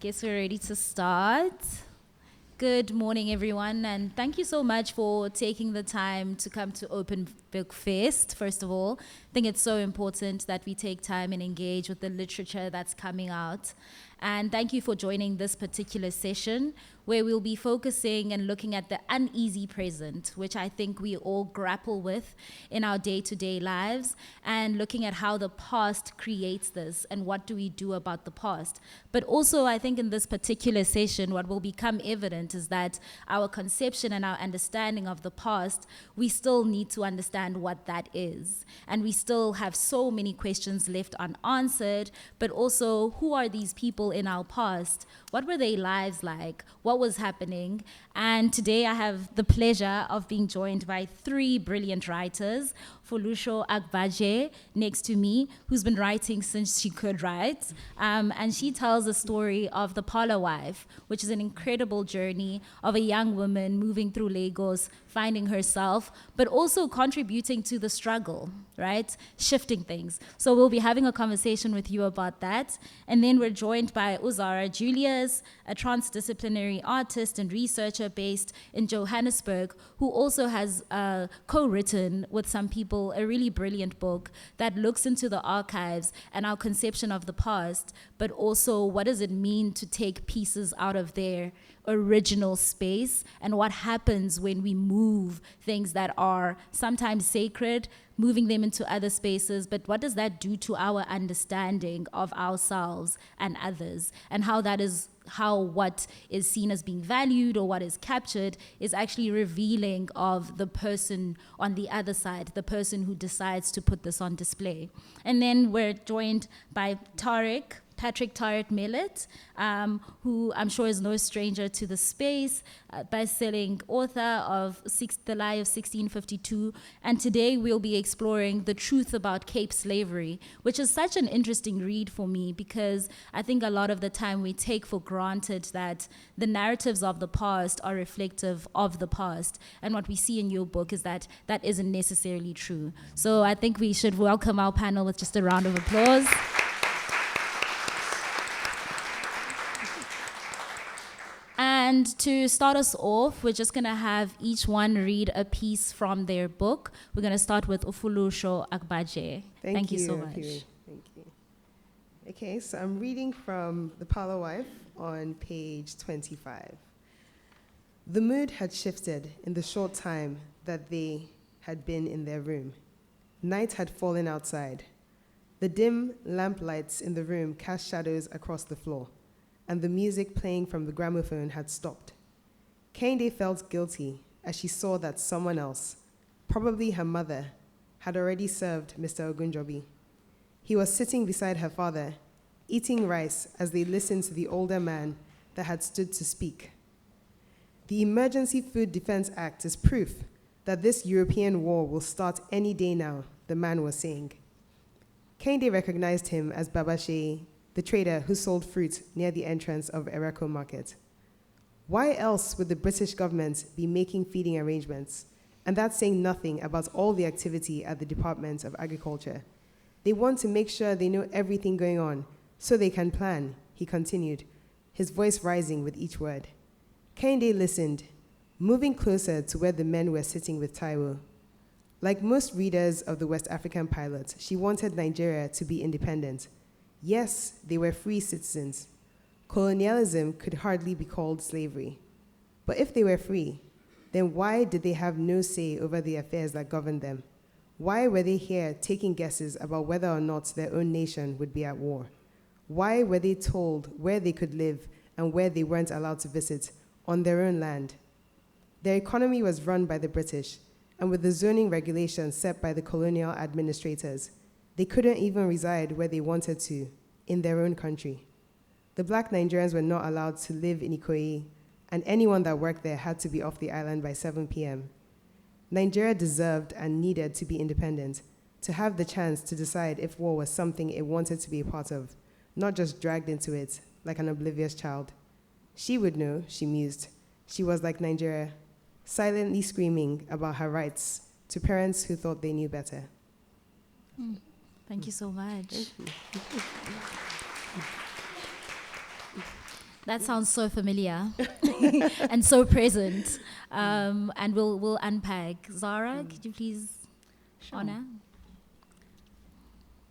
Guess we're ready to start. Good morning, everyone, and thank you so much for taking the time to come to Open Book Fest. First of all, I think it's so important that we take time and engage with the literature that's coming out. And thank you for joining this particular session where we'll be focusing and looking at the uneasy present, which I think we all grapple with in our day-to-day lives, and looking at how the past creates this and what do we do about the past. But also, I think in this particular session, what will become evident is that our conception and our understanding of the past, we still need to understand what that is. And we still have so many questions left unanswered, but also, who are these people in our past? What were their lives like? What was happening? And today I have the pleasure of being joined by three brilliant writers. Foluso Agbaje, next to me, who's been writing since she could write. And she tells the story of The Parlor Wife, which is an incredible journey of a young woman moving through Lagos, finding herself, but also contributing to the struggle, right? Shifting things. So we'll be having a conversation with you about that. And then we're joined by Zara, Julius, a transdisciplinary artist and researcher based in Johannesburg, who also has co-written with some people a really brilliant book that looks into the archives and our conception of the past, but also what does it mean to take pieces out of their original space and what happens when we move things that are sometimes sacred, moving them into other spaces, but what does that do to our understanding of ourselves and others, and how that is how what is seen as being valued or what is captured is actually revealing of the person on the other side, the person who decides to put this on display. And then we're joined by Patric Mellet, who I'm sure is no stranger to the space, best-selling author of The Lie of 1652. And today we'll be exploring the truth about Cape slavery, which is such an interesting read for me because I think a lot of the time we take for granted that the narratives of the past are reflective of the past. And what we see in your book is that that isn't necessarily true. So I think we should welcome our panel with just a round of applause. And to start us off, we're just going to have each one read a piece from their book. We're going to start with Foluso Agbaje. Thank you so much. Aphiwe. Thank you. Okay, so I'm reading from The Parlor Wife on page 25. The mood had shifted in the short time that they had been in their room. Night had fallen outside. The dim lamplights in the room cast shadows across the floor, and the music playing from the gramophone had stopped. Kehinde felt guilty as she saw that someone else, probably her mother, had already served Mr. Ogunjobi. He was sitting beside her father, eating rice as they listened to the older man that had stood to speak. The Emergency Food Defense Act is proof that this European war will start any day now, the man was saying. Kehinde recognized him as Babashe, the trader who sold fruit near the entrance of Ereko Market. Why else would the British government be making feeding arrangements? And that's saying nothing about all the activity at the Department of Agriculture. They want to make sure they know everything going on so they can plan, he continued, his voice rising with each word. Kehinde listened, moving closer to where the men were sitting with Taiwo. Like most readers of the West African Pilot, she wanted Nigeria to be independent. Yes, they were free citizens. Colonialism could hardly be called slavery. But if they were free, then why did they have no say over the affairs that governed them? Why were they here taking guesses about whether or not their own nation would be at war? Why were they told where they could live and where they weren't allowed to visit on their own land? Their economy was run by the British, and with the zoning regulations set by the colonial administrators, they couldn't even reside where they wanted to, in their own country. The black Nigerians were not allowed to live in Ikoyi, and anyone that worked there had to be off the island by 7 p.m. Nigeria deserved and needed to be independent, to have the chance to decide if war was something it wanted to be a part of, not just dragged into it like an oblivious child. She would know, she mused. She was like Nigeria, silently screaming about her rights to parents who thought they knew better. Thank you so much. That sounds so familiar and so present. And we'll unpack. Zara, could you please honor?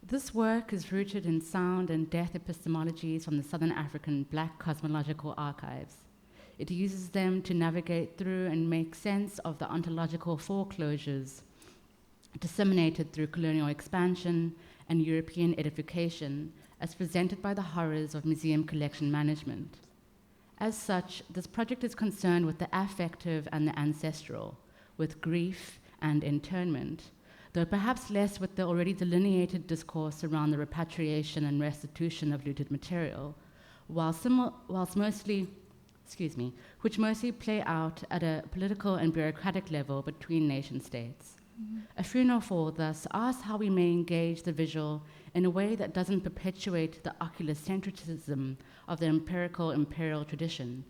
This work is rooted in sound and death epistemologies from the Southern African Black cosmological archives. It uses them to navigate through and make sense of the ontological foreclosures disseminated through colonial expansion and European edification as presented by the horrors of museum collection management. As such, this project is concerned with the affective and the ancestral, with grief and internment, though perhaps less with the already delineated discourse around the repatriation and restitution of looted material, which mostly play out at a political and bureaucratic level between nation states. A funeral for thus asks how we may engage the visual in a way that doesn't perpetuate the oculocentrism of the empirical imperial tradition.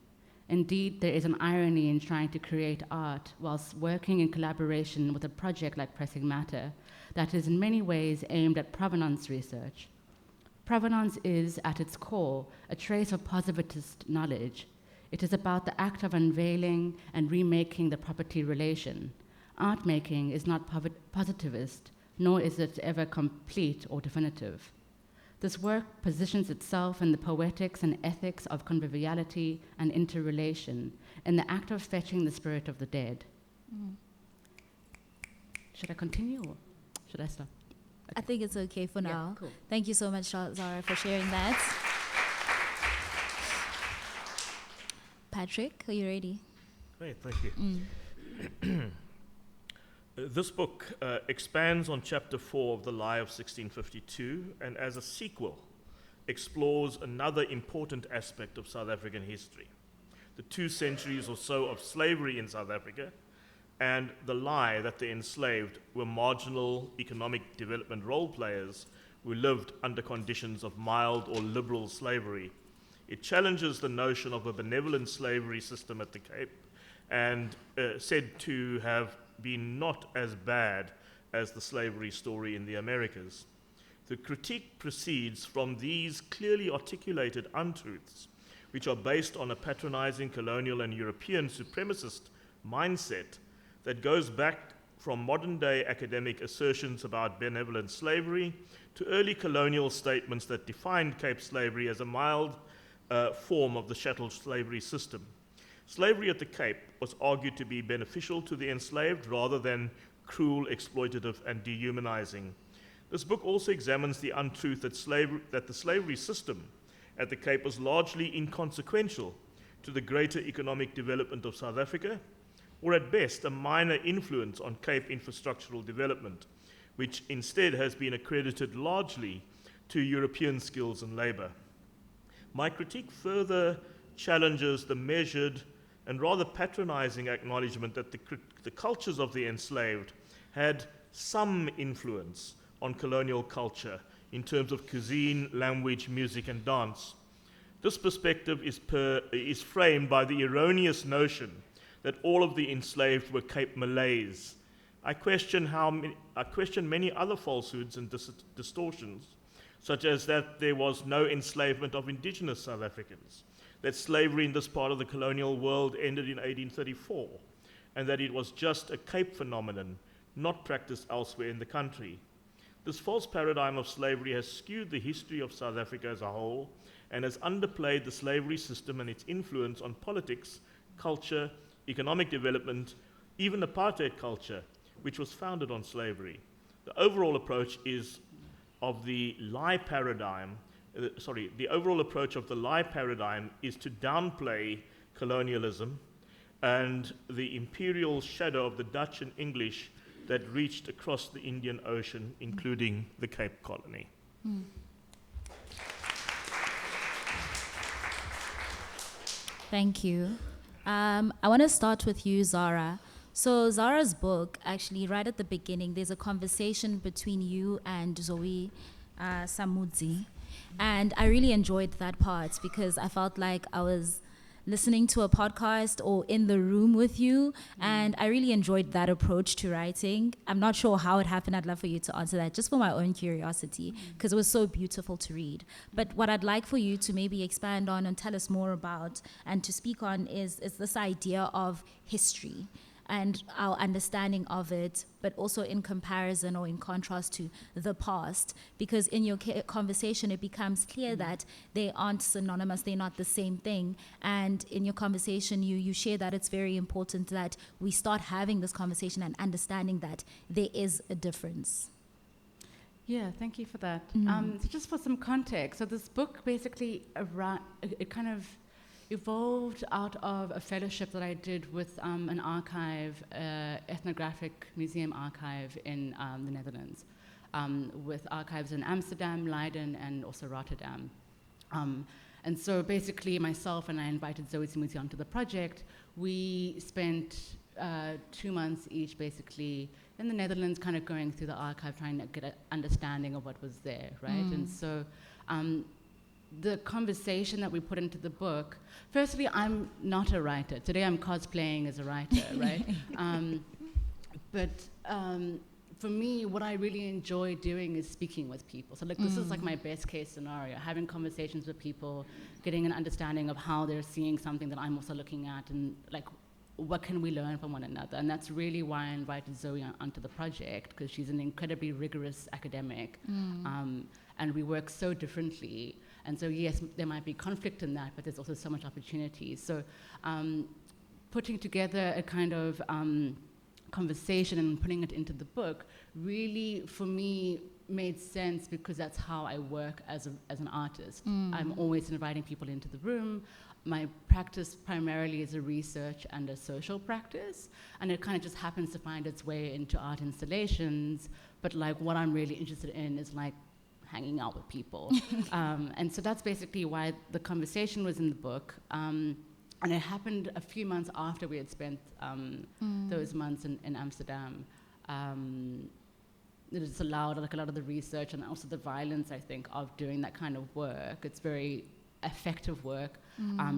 Indeed, there is an irony in trying to create art whilst working in collaboration with a project like Pressing Matter that is in many ways aimed at provenance research. Provenance is, at its core, a trace of positivist knowledge. It is about the act of unveiling and remaking the property relation. Art making is not positivist, nor is it ever complete or definitive. This work positions itself in the poetics and ethics of conviviality and interrelation, in the act of fetching the spirit of the dead. Should I continue or should I stop? Okay. I think it's okay for now. Cool. Thank you so much, Zara, for sharing that. Patric, are you ready? Great, thank you. This book expands on chapter 4 of The Lie of 1652, and as a sequel, explores another important aspect of South African history, the 2 centuries or so of slavery in South Africa, and the lie that the enslaved were marginal economic development role players who lived under conditions of mild or liberal slavery. It challenges the notion of a benevolent slavery system at the Cape, and said to have been not as bad as the slavery story in the Americas. The critique proceeds from these clearly articulated untruths, which are based on a patronizing colonial and European supremacist mindset that goes back from modern-day academic assertions about benevolent slavery to early colonial statements that defined Cape slavery as a mild form of the chattel slavery system. Slavery at the Cape was argued to be beneficial to the enslaved rather than cruel, exploitative, and dehumanizing. This book also examines the untruth that the slavery system at the Cape was largely inconsequential to the greater economic development of South Africa, or at best a minor influence on Cape infrastructural development, which instead has been accredited largely to European skills and labor. My critique further challenges the measured and rather patronizing acknowledgement that the cultures of the enslaved had some influence on colonial culture in terms of cuisine, language, music, and dance. This perspective is framed by the erroneous notion that all of the enslaved were Cape Malays. I question many other falsehoods and distortions, such as that there was no enslavement of indigenous South Africans, that slavery in this part of the colonial world ended in 1834, and that it was just a Cape phenomenon, not practiced elsewhere in the country. This false paradigm of slavery has skewed the history of South Africa as a whole, and has underplayed the slavery system and its influence on politics, culture, economic development, even apartheid culture, which was founded on slavery. The overall approach of the lie paradigm is to downplay colonialism and the imperial shadow of the Dutch and English that reached across the Indian Ocean, including the Cape Colony. Thank you. I want to start with you, Zara. So Zara's book, actually, right at the beginning, there's a conversation between you and Zoe Samudzi. And I really enjoyed that part because I felt like I was listening to a podcast or in the room with you. And I really enjoyed that approach to writing. I'm not sure how it happened. I'd love for you to answer that just for my own curiosity, because it was so beautiful to read. But what I'd like for you to maybe expand on and tell us more about and to speak on is this idea of history and our understanding of it, but also in comparison or in contrast to the past. Because in your conversation, it becomes clear that they aren't synonymous, they're not the same thing. And in your conversation, you share that it's very important that we start having this conversation and understanding that there is a difference. Yeah, thank you for that. So just for some context, so this book basically, it kind of evolved out of a fellowship that I did with an archive, ethnographic museum archive in the Netherlands, with archives in Amsterdam, Leiden, and also Rotterdam. And so basically myself and I invited Zoe Simuzi onto the project. We spent 2 months each basically in the Netherlands kind of going through the archive, trying to get an understanding of what was there, right? And so the conversation that we put into the book, firstly, I'm not a writer. Today I'm cosplaying as a writer, right? But for me, what I really enjoy doing is speaking with people. So like this is like my best case scenario, having conversations with people, getting an understanding of how they're seeing something that I'm also looking at, and like what can we learn from one another. And that's really why I invited Zoe onto the project, because she's an incredibly rigorous academic, and we work so differently. And so yes, there might be conflict in that, but there's also so much opportunity. So putting together a kind of conversation and putting it into the book really, for me, made sense, because that's how I work as an artist. I'm always inviting people into the room. My practice primarily is a research and a social practice, and it kind of just happens to find its way into art installations. But like what I'm really interested in is like hanging out with people. And so that's basically why the conversation was in the book. And it happened a few months after we had spent those months in Amsterdam. It has allowed like a lot of the research and also the violence, I think, of doing that kind of work. It's very effective work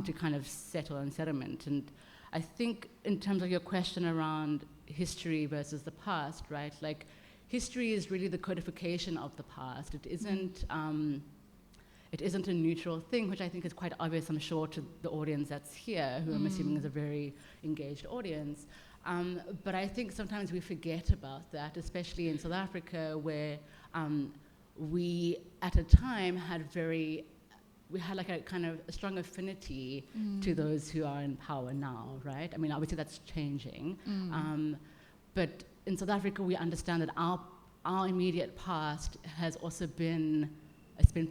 to kind of settle and sediment. And I think in terms of your question around history versus the past, right? Like history is really the codification of the past. It isn't a neutral thing, which I think is quite obvious, I'm sure, to the audience that's here, who I'm assuming is a very engaged audience. But I think sometimes we forget about that, especially in South Africa, where we, at a time, had like a kind of a strong affinity to those who are in power now, right? I mean, obviously that's changing. But in South Africa, we understand that our immediate past has also been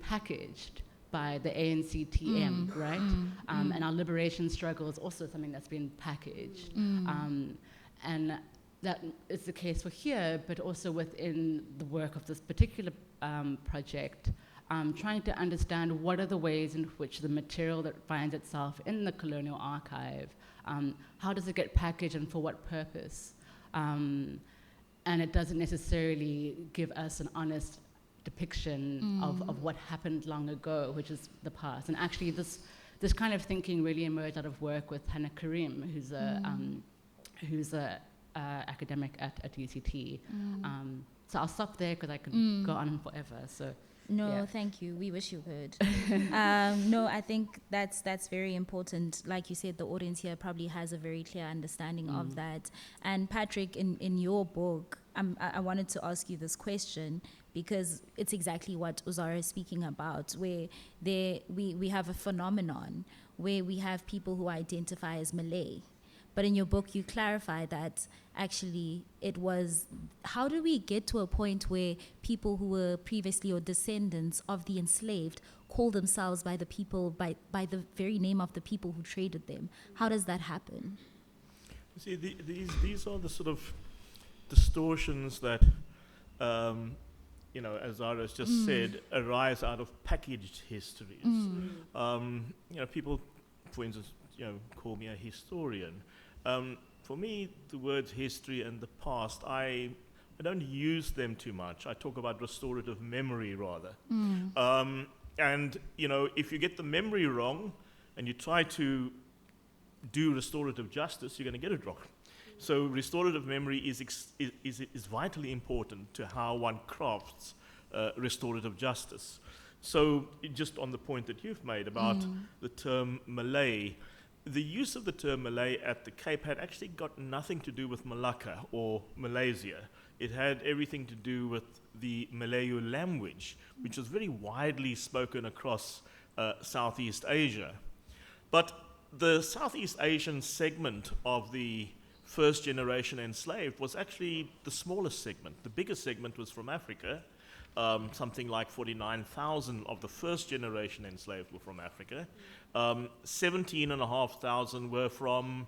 packaged by the ANC-TM, right? And our liberation struggle is also something that's been packaged. And that is the case for here, but also within the work of this particular project, trying to understand what are the ways in which the material that finds itself in the colonial archive, how does it get packaged and for what purpose? And it doesn't necessarily give us an honest depiction of what happened long ago, which is the past. And actually this kind of thinking really emerged out of work with Hannah Karim, who's a academic at UCT. So I'll stop there because I could go on forever. So No, yeah. Thank you. We wish you could. No, I think that's very important. Like you said, the audience here probably has a very clear understanding of that. And Patric, in your book, I wanted to ask you this question because it's exactly what Zara is speaking about, where we have a phenomenon where we have people who identify as Malay. But in your book, you clarify that actually it was, how do we get to a point where people who were previously or descendants of the enslaved call themselves by the people, by the very name of the people who traded them? How does that happen? You see, these are the sort of distortions that, as Zara has just said, arise out of packaged histories. People, for instance, call me a historian. For me, the words history and the past, I don't use them too much. I talk about restorative memory rather. And if you get the memory wrong and you try to do restorative justice, you're going to get it wrong. So restorative memory is vitally important to how one crafts restorative justice. So just on the point that you've made about the term Malay, the use of the term Malay at the Cape had actually got nothing to do with Malacca or Malaysia. It had everything to do with the Malayu language, which was very widely spoken across Southeast Asia. But the Southeast Asian segment of the first generation enslaved was actually the smallest segment. The biggest segment was from Africa. Something like 49,000 of the first generation enslaved were from Africa. 17,500 were from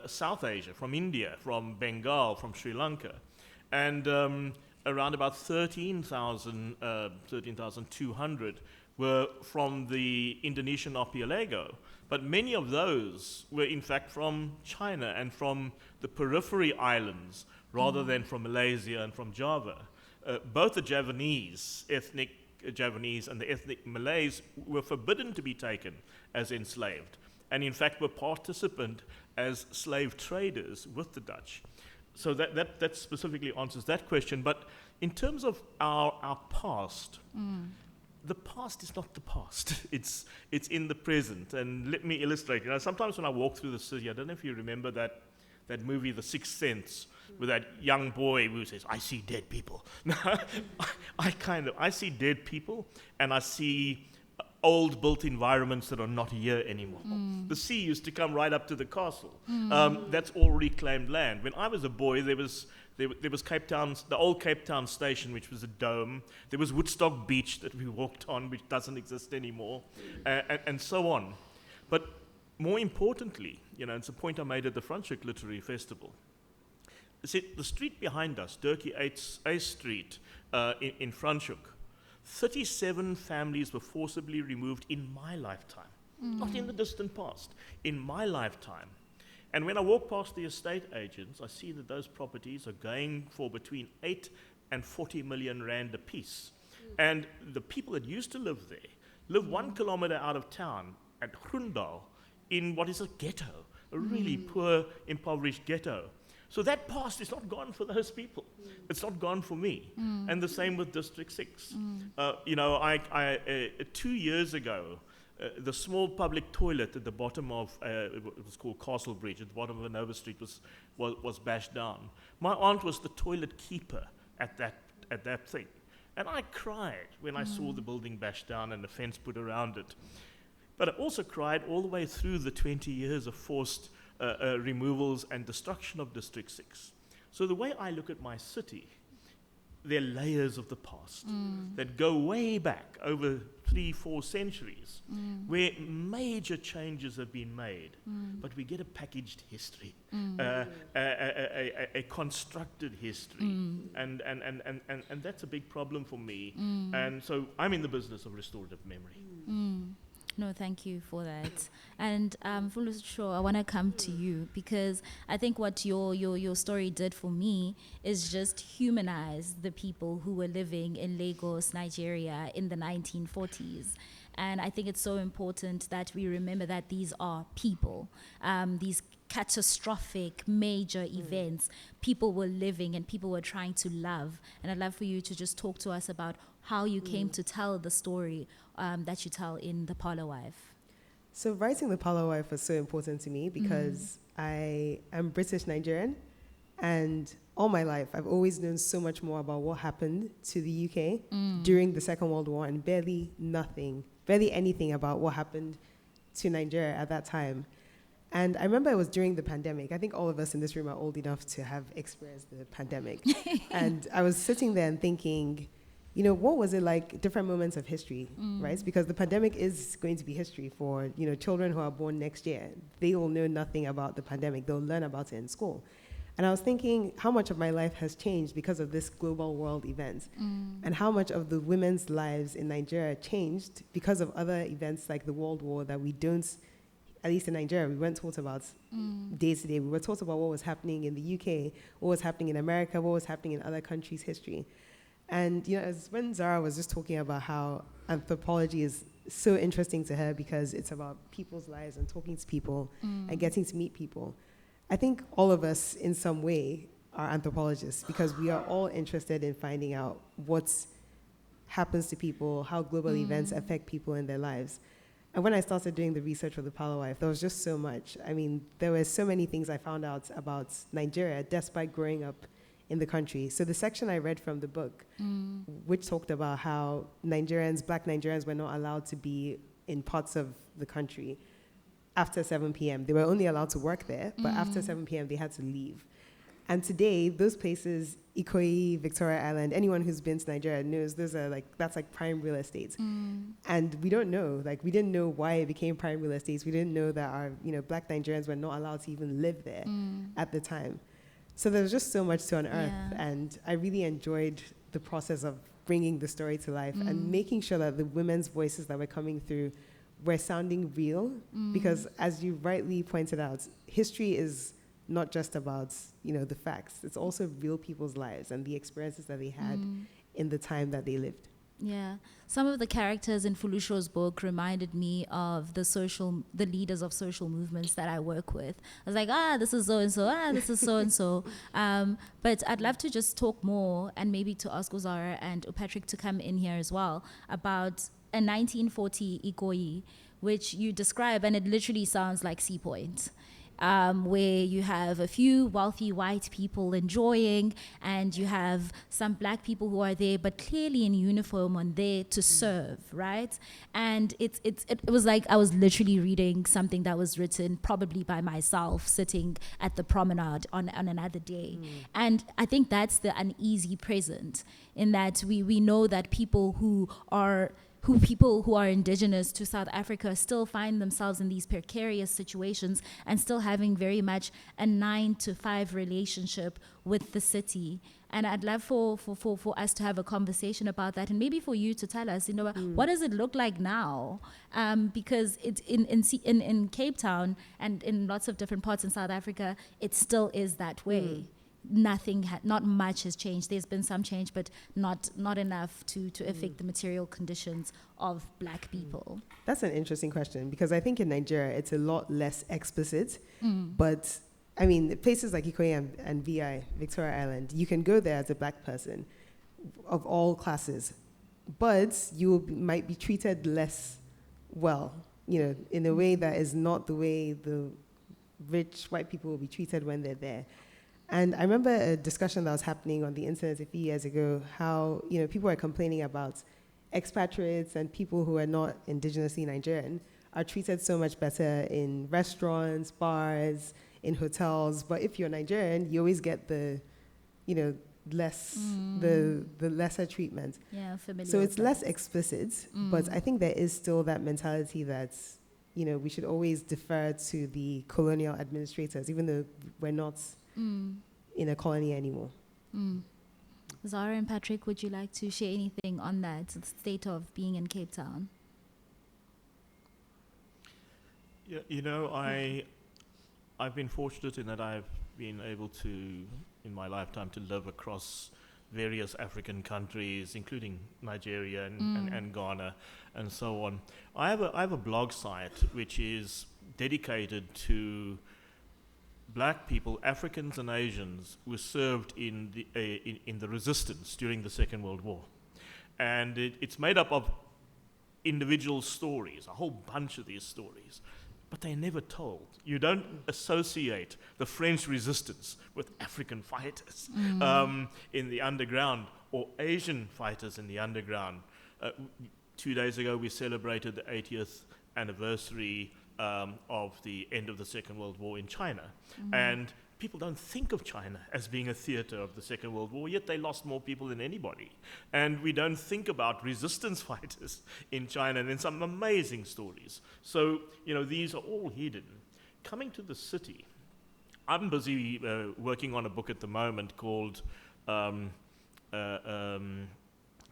South Asia, from India, from Bengal, from Sri Lanka. And around about 13,200 were from the Indonesian archipelago. But many of those were in fact from China and from the periphery islands rather than from Malaysia and from Java. Both the Javanese, ethnic Javanese, and the ethnic Malays were forbidden to be taken as enslaved, and in fact were participant as slave traders with the Dutch. So that specifically answers that question. But in terms of our past, the past is not the past. It's in the present. And let me illustrate. Sometimes when I walk through the city, I don't know if you remember that movie, The Sixth Sense, with that young boy who says, "I see dead people." I see dead people, and I see old built environments that are not here anymore. The sea used to come right up to the castle. That's all reclaimed land. When I was a boy, there was Cape Town, the old Cape Town station, which was a dome. There was Woodstock Beach that we walked on, which doesn't exist anymore, and so on. But more importantly, it's a point I made at the Franschhoek Literary Festival. See, the street behind us, Durkee A Street in Franschhoek, 37 families were forcibly removed in my lifetime, not in the distant past, in my lifetime. And when I walk past the estate agents, I see that those properties are going for between 8 and 40 million rand apiece. And the people that used to live there live 1 kilometer out of town at Groendal in what is a ghetto, a really poor, impoverished ghetto. So that past is not gone for those people. It's not gone for me. And the same with District 6. 2 years ago, the small public toilet at the bottom of, it was called Castle Bridge, at the bottom of Nova Street was bashed down. My aunt was the toilet keeper at that thing. And I cried when I saw the building bashed down and the fence put around it. But I also cried all the way through the 20 years of forced removals and destruction of District 6. So the way I look at my city, there are layers of the past that go way back over 3-4 centuries, where major changes have been made, but we get a packaged history, a constructed history, and that's a big problem for me. And so I'm in the business of restorative memory. No, thank you for that. And Foluso, I want to come to you, because I think what your story did for me is just humanize the people who were living in Lagos, Nigeria in the 1940s. And I think it's so important that we remember that these are people, these catastrophic major events. People were living and people were trying to love. And I'd love for you to just talk to us about how you came to tell the story that you tell in The Parlor Wife. So writing The Parlor Wife was so important to me because I am British Nigerian, and all my life I've always known so much more about what happened to the UK during the Second World War, and barely anything about what happened to Nigeria at that time. And I remember it was during the pandemic. I think all of us in this room are old enough to have experienced the pandemic. And I was sitting there and thinking, what was it like, different moments of history, right? Because the pandemic is going to be history for, children who are born next year. They will know nothing about the pandemic. They'll learn about it in school. And I was thinking how much of my life has changed because of this global world event, and how much of the women's lives in Nigeria changed because of other events like the World War that we don't, at least in Nigeria, we weren't taught about day to day. We were taught about what was happening in the UK, what was happening in America, what was happening in other countries' history. And as when Zara was just talking about how anthropology is so interesting to her because it's about people's lives and talking to people and getting to meet people. I think all of us in some way are anthropologists because we are all interested in finding out what happens to people, how global events affect people in their lives. And when I started doing the research for the Palo Wife, there was just so much. I mean, there were so many things I found out about Nigeria despite growing up in the country. So the section I read from the book, which talked about how Black Nigerians were not allowed to be in parts of the country after 7 p.m. They were only allowed to work there, but after 7 p.m. they had to leave. And today, those places, Ikoyi, Victoria Island, anyone who's been to Nigeria knows that's like prime real estate. And we don't know, we didn't know why it became prime real estate. We didn't know that our, Black Nigerians were not allowed to even live there at the time. So there was just so much to unearth. Yeah. And I really enjoyed the process of bringing the story to life and making sure that the women's voices that were coming through were sounding real. Because as you rightly pointed out, history is not just about, the facts. It's also real people's lives and the experiences that they had in the time that they lived. Yeah. Some of the characters in Foluso's book reminded me of the leaders of social movements that I work with. I was like, this is so-and-so, this is so-and-so. But I'd love to just talk more and maybe to ask Zara and Patric to come in here as well about a 1940 Ikoyi, which you describe, and it literally sounds like Sea Point. Where you have a few wealthy white people enjoying, and you have some black people who are there, but clearly in uniform and there to serve, right? And it was like I was literally reading something that was written probably by myself, sitting at the promenade on another day. And I think that's the uneasy present, in that we know that people who are indigenous to South Africa still find themselves in these precarious situations and still having very much a 9-to-5 relationship with the city. And I'd love for us to have a conversation about that, and maybe for you to tell us, what does it look like now? Because it's in Cape Town and in lots of different parts in South Africa, it still is that way. Not much has changed. There's been some change, but not enough to affect the material conditions of black people. That's an interesting question, because I think in Nigeria it's a lot less explicit. But I mean, places like Ikoyi and VI, Victoria Island, you can go there as a black person of all classes, but you might be treated less well, in a way that is not the way the rich white people will be treated when they're there. And I remember a discussion that was happening on the internet a few years ago, how people are complaining about expatriates and people who are not indigenously Nigerian are treated so much better in restaurants, bars, in hotels. But if you're Nigerian, you always get the lesser treatment. Yeah, familiar. So it's less explicit, but I think there is still that mentality that we should always defer to the colonial administrators, even though we're not in a colony anymore. Zara and Patric, would you like to share anything on that, the state of being in Cape Town? Yeah, I've been fortunate in that I've been able to, in my lifetime, to live across various African countries, including Nigeria and Ghana, and so on. I have a blog site which is dedicated to black people, Africans and Asians, who served in the resistance during the Second World War. And it's made up of individual stories, a whole bunch of these stories, but they're never told. You don't associate the French resistance with African fighters in the underground, or Asian fighters in the underground. 2 days ago, we celebrated the 80th anniversary of the end of the Second World War in China. And people don't think of China as being a theater of the Second World War, yet they lost more people than anybody. And we don't think about resistance fighters in China, and in some amazing stories. So, these are all hidden. Coming to the city, I'm busy working on a book at the moment called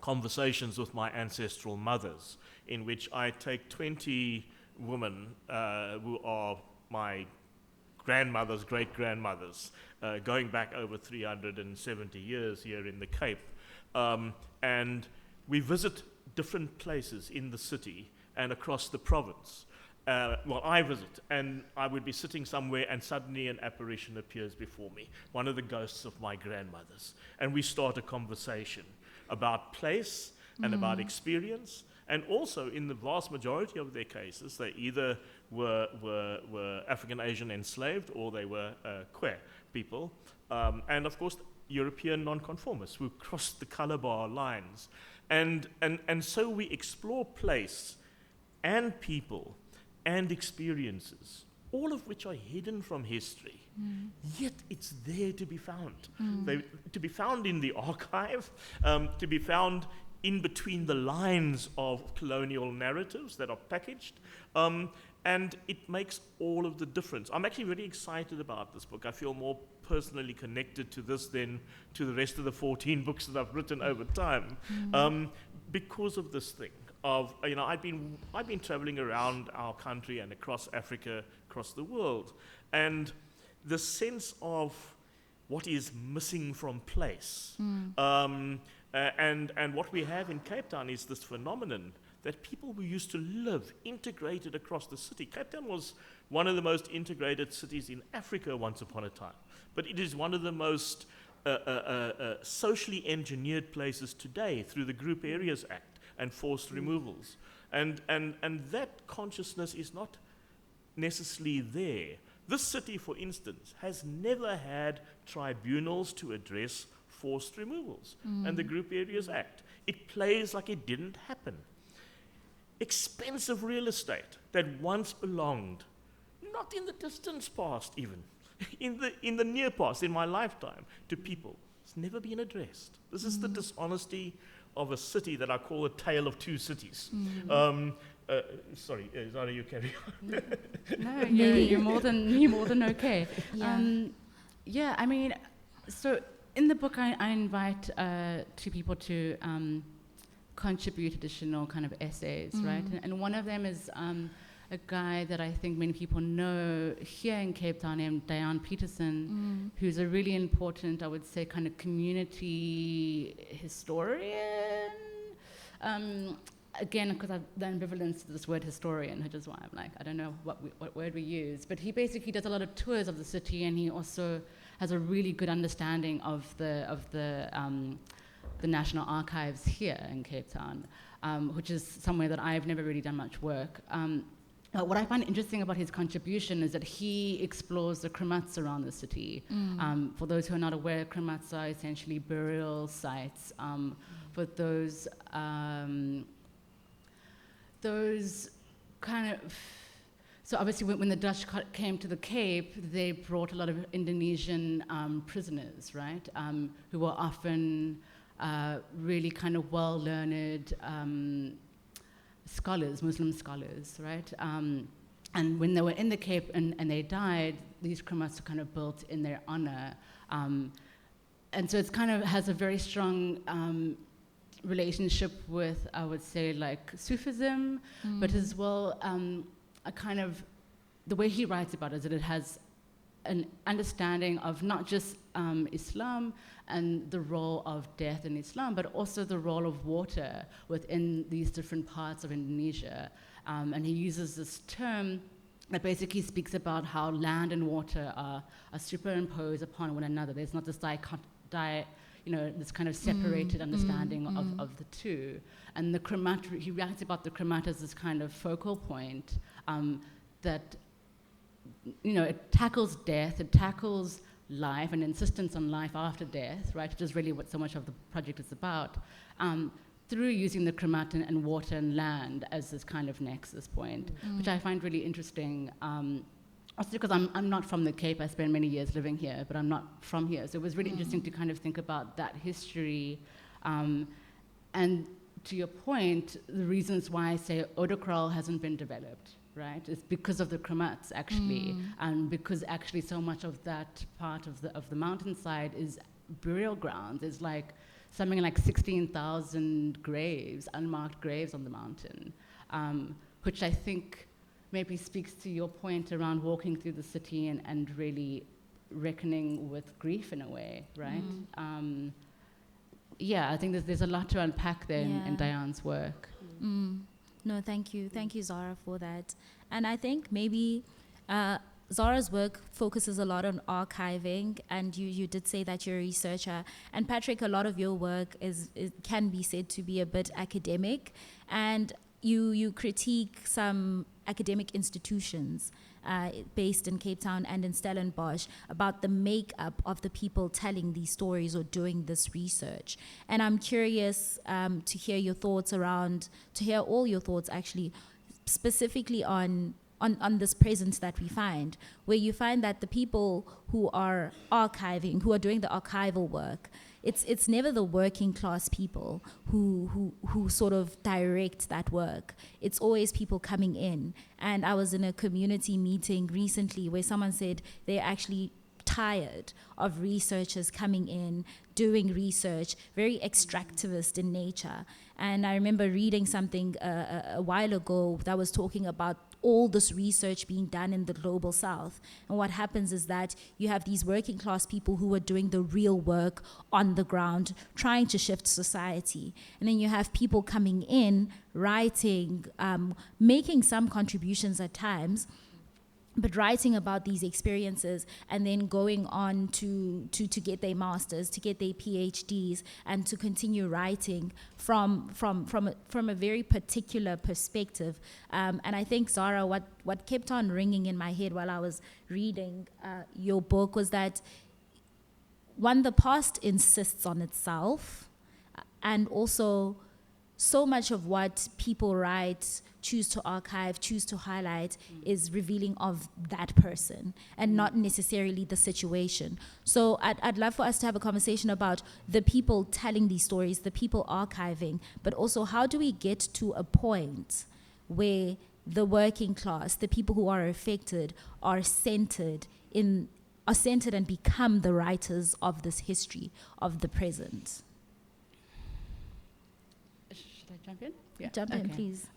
Conversations with My Ancestral Mothers, in which I take 20 women who are my grandmothers, great-grandmothers, going back over 370 years here in the Cape. And we visit different places in the city and across the province. I visit, and I would be sitting somewhere, and suddenly an apparition appears before me, one of the ghosts of my grandmothers, and we start a conversation about place and about experience, and also in the vast majority of their cases, they either were African Asian enslaved or they were queer people, and of course European nonconformists who crossed the color bar lines, and so we explore place and people and experiences, all of which are hidden from history, yet it's there to be found. To be found in the archive, to be found in between the lines of colonial narratives that are packaged, and it makes all of the difference. I'm actually really excited about this book. I feel more personally connected to this than to the rest of the 14 books that I've written over time, because of this thing of, I've been traveling around our country and across Africa, across the world, and the sense of what is missing from place. And what we have in Cape Town is this phenomenon that people who used to live integrated across the city. Cape Town was one of the most integrated cities in Africa once upon a time, but it is one of the most socially engineered places today through the Group Areas Act and forced removals. And that consciousness is not necessarily there. This city, for instance, has never had tribunals to address forced removals and the Group Areas Act. It plays like it didn't happen. Expensive real estate that once belonged, not in the distant past even, in the near past, in my lifetime, to people, it's never been addressed. This is the dishonesty of a city that I call a tale of two cities. Sorry, Zara, you carry on. No, you're more than okay. Yeah. I mean, so in the book, I invite two people to contribute additional kind of essays, right? And one of them is a guy that I think many people know here in Cape Town named Diane Peterson, who's a really important, I would say, kind of community historian. Again, because I've the ambivalence to this word historian, which is why I'm like, I don't know what word we use. But he basically does a lot of tours of the city, and he also has a really good understanding of the National Archives here in Cape Town, which is somewhere that I've never really done much work. What I find interesting about his contribution is that he explores the kremats around the city. For those who are not aware, kremats are essentially burial sites for those kind of. So obviously, when the Dutch came to the Cape, they brought a lot of Indonesian prisoners, right, who were often really kind of well-learned scholars, Muslim scholars, right? And when they were in the Cape and they died, these kremats were kind of built in their honor. And so it's kind of has a very strong relationship with, I would say, like Sufism, but as well a kind of, the way he writes about it is that it has an understanding of not just Islam and the role of death in Islam, but also the role of water within these different parts of Indonesia. And he uses this term that basically speaks about how land and water are superimposed upon one another. There's not this this kind of separated understanding of the two. And the kremat, he writes about the kremat as this kind of focal point that, it tackles death, it tackles life and insistence on life after death, right, which is really what so much of the project is about, through using the kremat and water and land as this kind of nexus point, which I find really interesting. Also because I'm not from the Cape, I spent many years living here, but I'm not from here. So it was really interesting to kind of think about that history. And to your point, the reasons why I say Odokral hasn't been developed, right? It's because of the kremats, actually. And because actually so much of that part of the mountainside is burial grounds. There's like something like 16,000 graves, unmarked graves on the mountain, which I think maybe speaks to your point around walking through the city and really reckoning with grief in a way, right? I think there's a lot to unpack there in Diane's work. No, thank you. Thank you, Zara, for that. And I think maybe Zara's work focuses a lot on archiving, and you did say that you're a researcher. And Patric, a lot of your work can be said to be a bit academic, and you critique some academic institutions based in Cape Town and in Stellenbosch about the makeup of the people telling these stories or doing this research. And I'm curious to hear your thoughts to hear all your thoughts actually, specifically on this presence that we find, where you find that the people who are archiving, who are doing the archival work, it's never the working class people who sort of direct that work. It's always people coming in. And I was in a community meeting recently where someone said they're actually tired of researchers coming in, doing research, very extractivist in nature. And I remember reading something a while ago that was talking about all this research being done in the global south. And what happens is that you have these working class people who are doing the real work on the ground, trying to shift society. And then you have people coming in, writing, making some contributions at times, but writing about these experiences and then going on to get their masters, to get their PhDs, and to continue writing from a very particular perspective. And I think, Zara, what kept on ringing in my head while I was reading your book was that, one, the past insists on itself, and also so much of what people write, choose to archive, choose to highlight is revealing of that person and not necessarily the situation. So I'd love for us to have a conversation about the people telling these stories, the people archiving, but also how do we get to a point where the working class, the people who are affected, are centered and become the writers of this history of the present. Should I jump in? Yeah. Jump in, please.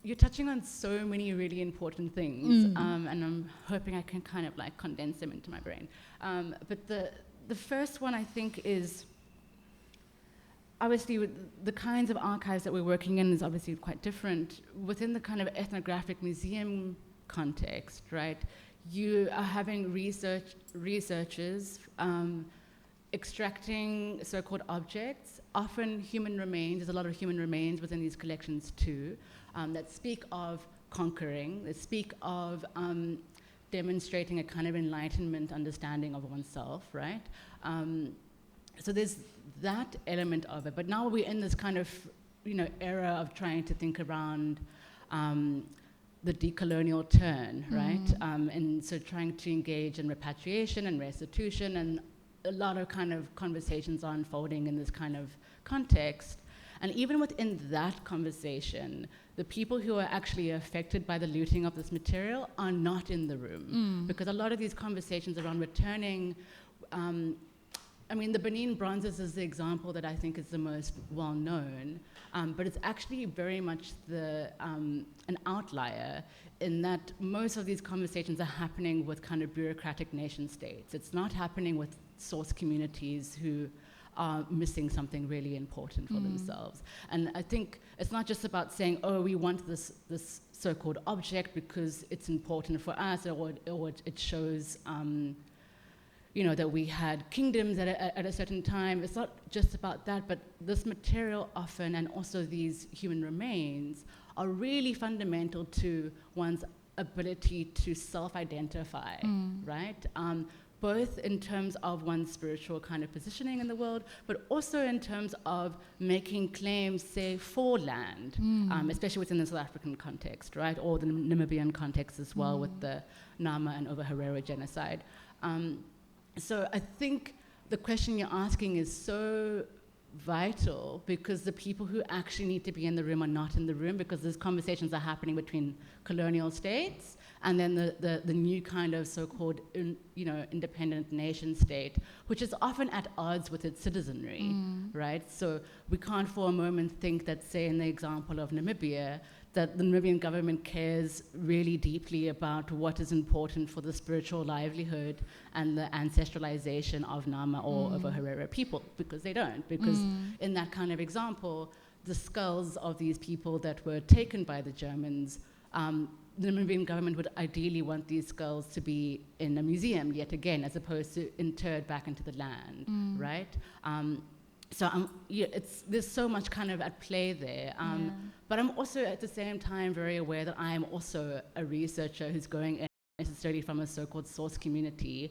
You're touching on so many really important things, and I'm hoping I can kind of like condense them into my brain. But the first one I think is, obviously with the kinds of archives that we're working in is obviously quite different. Within the kind of ethnographic museum context, right, you are having researchers extracting so-called objects, often human remains. There's a lot of human remains within these collections too, that speak of conquering, that speak of demonstrating a kind of enlightenment understanding of oneself, right? So there's that element of it. But now we're in this kind of, era of trying to think around the decolonial turn, right? And so trying to engage in repatriation and restitution, and a lot of kind of conversations are unfolding in this kind of context. And even within that conversation, the people who are actually affected by the looting of this material are not in the room. Because a lot of these conversations around returning, the Benin bronzes is the example that I think is the most well known, but it's actually very much an outlier in that most of these conversations are happening with kind of bureaucratic nation states. It's not happening with source communities who are missing something really important for themselves. And I think it's not just about saying, oh, we want this so-called object because it's important for us, or it shows that we had kingdoms at a certain time. It's not just about that, but this material often, and also these human remains, are really fundamental to one's ability to self-identify, right? Both in terms of one's spiritual kind of positioning in the world, but also in terms of making claims, say, for land, especially within the South African context, right? Or the Namibian context as well, with the Nama and Over-Herero genocide. So I think the question you're asking is so vital, because the people who actually need to be in the room are not in the room, because these conversations are happening between colonial states and then the new kind of so-called independent nation state, which is often at odds with its citizenry, right? So we can't for a moment think that, say, in the example of Namibia, that the Namibian government cares really deeply about what is important for the spiritual livelihood and the ancestralization of Nama or of a Herero people, because they don't. Because in that kind of example, the skulls of these people that were taken by the Germans, the Namibian government would ideally want these skulls to be in a museum yet again, as opposed to interred back into the land, right? So there's so much kind of at play there. But I'm also at the same time very aware that I am also a researcher who's going in necessarily from a so-called source community,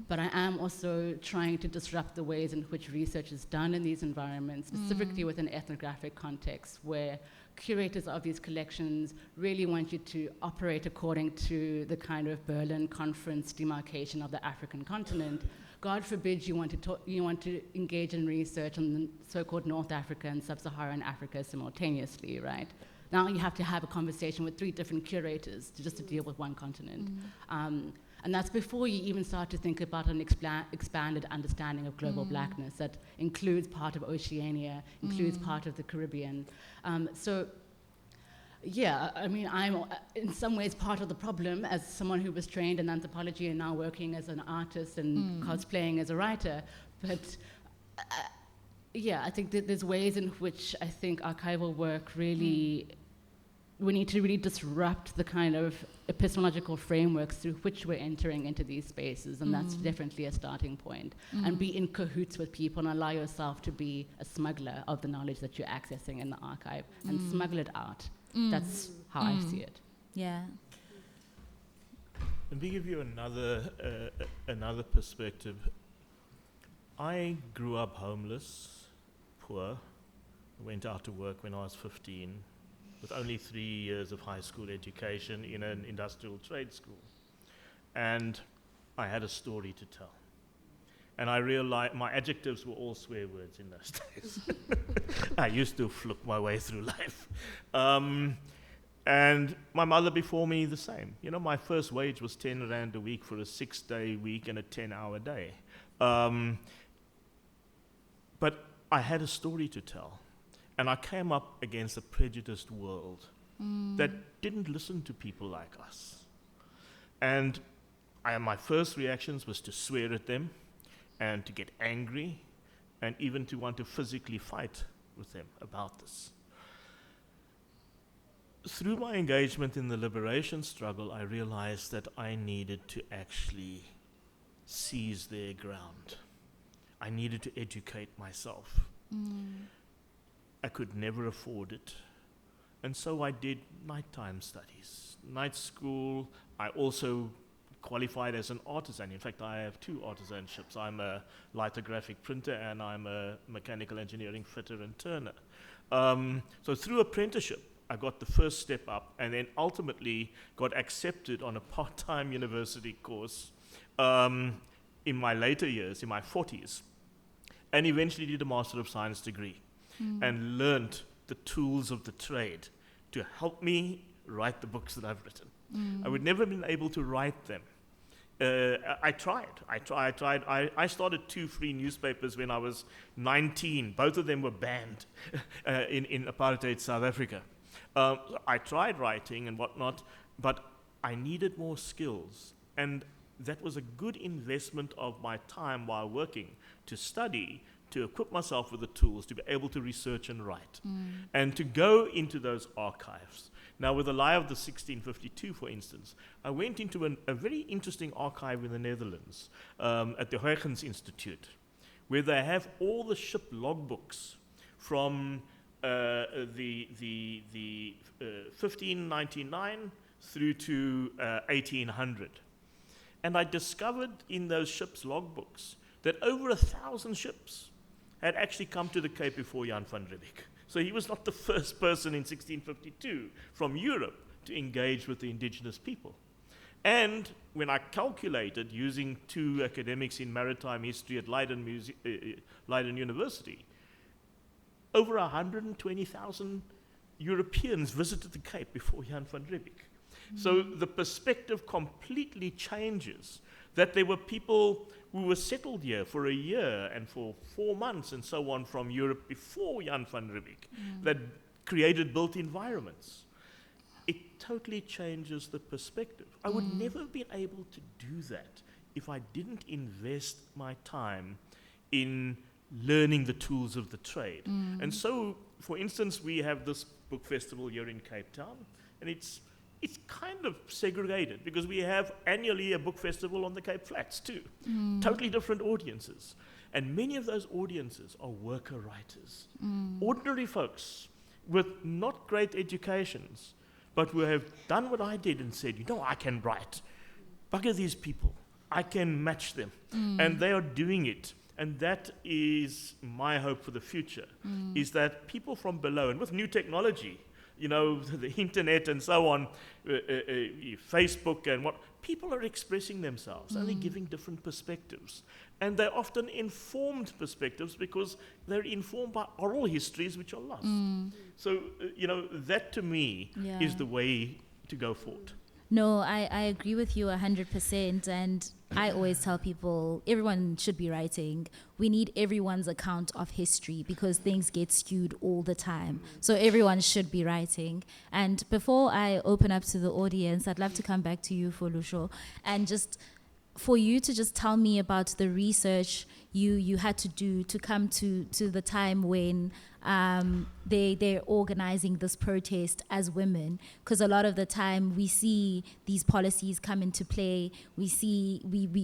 but I am also trying to disrupt the ways in which research is done in these environments, specifically within ethnographic contexts, where curators of these collections really want you to operate according to the kind of Berlin Conference demarcation of the African continent. God forbid you want to engage in research on the so-called North Africa and Sub-Saharan Africa simultaneously, right? Now you have to have a conversation with 3 different curators to deal with one continent. And that's before you even start to think about an expanded understanding of global blackness that includes part of Oceania, includes part of the Caribbean. So, yeah, I mean, I'm in some ways part of the problem as someone who was trained in anthropology and now working as an artist and cosplaying as a writer. But yeah, I think that there's ways in which I think archival work really, we need to really disrupt the kind of epistemological frameworks through which we're entering into these spaces, and that's definitely a starting point. And be in cahoots with people and allow yourself to be a smuggler of the knowledge that you're accessing in the archive and smuggle it out. That's how I see it. Yeah. Let me give you another perspective. I grew up homeless, poor, went out to work when I was 15, with only 3 years of high school education in an industrial trade school. And I had a story to tell. And I realized my adjectives were all swear words in those days. I used to fluke my way through life. And my mother before me the same. You know, my first wage was 10 Rand a week for a 6-day week and a 10-hour day. But I had a story to tell. And I came up against a prejudiced world that didn't listen to people like us. And my first reactions was to swear at them and to get angry and even to want to physically fight with them about this. Through my engagement in the liberation struggle, I realized that I needed to actually seize their ground. I needed to educate myself. I could never afford it. And so I did nighttime studies, night school. I also qualified as an artisan. In fact, I have 2 artisanships. I'm a lithographic printer and I'm a mechanical engineering fitter and turner. So through apprenticeship, I got the first step up and then ultimately got accepted on a part-time university course in my later years, in my 40s, and eventually did a Master of Science degree and learned the tools of the trade to help me write the books that I've written. I would never have been able to write them. I tried. I started 2 free newspapers when I was 19. Both of them were banned in apartheid South Africa. I tried writing and whatnot, but I needed more skills. And that was a good investment of my time while working to study, to equip myself with the tools, to be able to research and write, and to go into those archives. Now, with the Lie of the 1652, for instance, I went into a very interesting archive in the Netherlands, at the Huygens Institute, where they have all the ship logbooks from the 1599 through to 1800. And I discovered in those ships' logbooks that over 1,000 ships had actually come to the Cape before Jan van Riebeeck. So he was not the first person in 1652 from Europe to engage with the indigenous people. And when I calculated, using 2 academics in maritime history at Leiden University, over 120,000 Europeans visited the Cape before Jan van Riebeeck. So the perspective completely changes, that there were people who were settled here for a year and for 4 months and so on from Europe before Jan van Riebeeck that created built environments. It totally changes the perspective. I would never have been able to do that if I didn't invest my time in learning the tools of the trade. And so for instance, we have this book festival here in Cape Town, and it's kind of segregated because we have annually a book festival on the Cape Flats too. Totally different audiences. And many of those audiences are worker writers, ordinary folks with not great educations, but who have done what I did and said, I can write. Bugger these people. I can match them. And they are doing it. And that is my hope for the future, is that people from below, and with new technology, the internet and so on, Facebook and what, people are expressing themselves and they're giving different perspectives. And they're often informed perspectives because they're informed by oral histories which are lost. So, that to me is the way to go forward. No, I agree with you 100%. And I always tell people, everyone should be writing. We need everyone's account of history because things get skewed all the time. So everyone should be writing. And before I open up to the audience, I'd love to come back to you, Foluso, and just for you to just tell me about the research you had to do to come to the time when they're organizing this protest as women, because a lot of the time we see these policies come into play, we see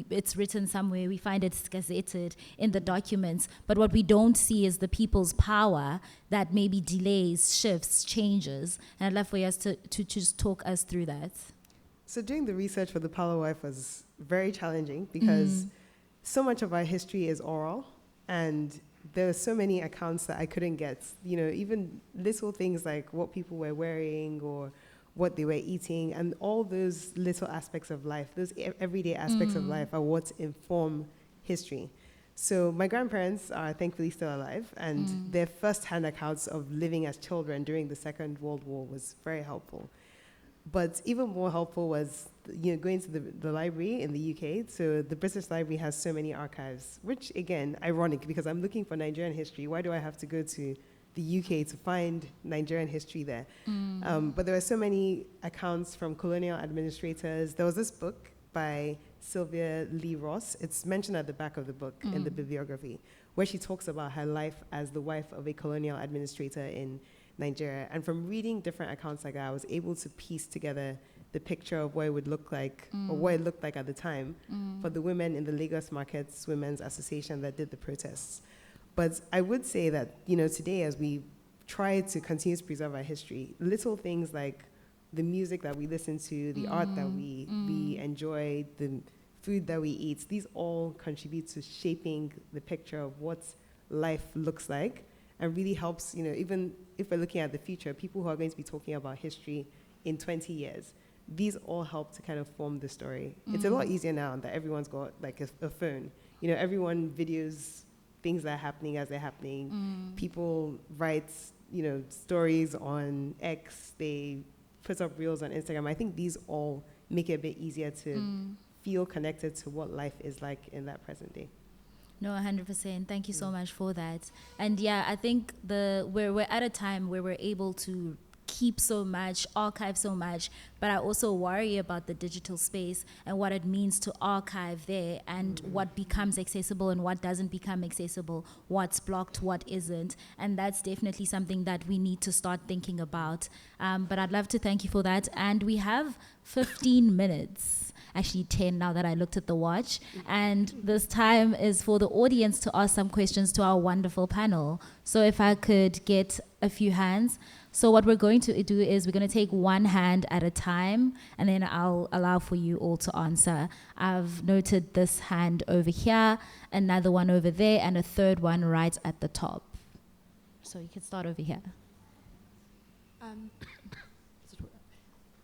it's written somewhere, we find it's gazetted in the documents, but what we don't see is the people's power that maybe delays, shifts, changes. And I'd love for you to just talk us through that. So doing the research for the Palo Wife was very challenging because so much of our history is oral, and there were so many accounts that I couldn't get, even little things like what people were wearing or what they were eating, and all those little aspects of life, those everyday aspects of life are what inform history. So my grandparents are thankfully still alive, and their first-hand accounts of living as children during the Second World War was very helpful. But even more helpful was, going to the library in the UK. So the British Library has so many archives, which, again, ironic, because I'm looking for Nigerian history. Why do I have to go to the UK to find Nigerian history there? But there are so many accounts from colonial administrators. There was this book by Sylvia Lee Ross. It's mentioned at the back of the book in the bibliography, where she talks about her life as the wife of a colonial administrator in Nigeria. And from reading different accounts like that, I was able to piece together the picture of what it would look like, or what it looked like at the time, for the women in the Lagos Markets Women's Association that did the protests. But I would say that, today, as we try to continue to preserve our history, little things like the music that we listen to, the art that we enjoy, the food that we eat, these all contribute to shaping the picture of what life looks like, and really helps, even if we're looking at the future, people who are going to be talking about history in 20 years, these all help to kind of form the story. It's a lot easier now that everyone's got like a phone. Everyone videos things that are happening as they're happening. People write, stories on X, they put up reels on Instagram. I think these all make it a bit easier to feel connected to what life is like in that present day. No, 100%. Thank you so much for that. And yeah, I think we're at a time where we're able to keep so much, archive so much, but I also worry about the digital space and what it means to archive there, and what becomes accessible and what doesn't become accessible, what's blocked, what isn't. And that's definitely something that we need to start thinking about. But I'd love to thank you for that. And we have 15 minutes. Actually 10 now that I looked at the watch. And this time is for the audience to ask some questions to our wonderful panel. So if I could get a few hands. So what we're going to do is we're going to take one hand at a time, and then I'll allow for you all to answer. I've noted this hand over here, another one over there, and a third one right at the top. So you can start over here.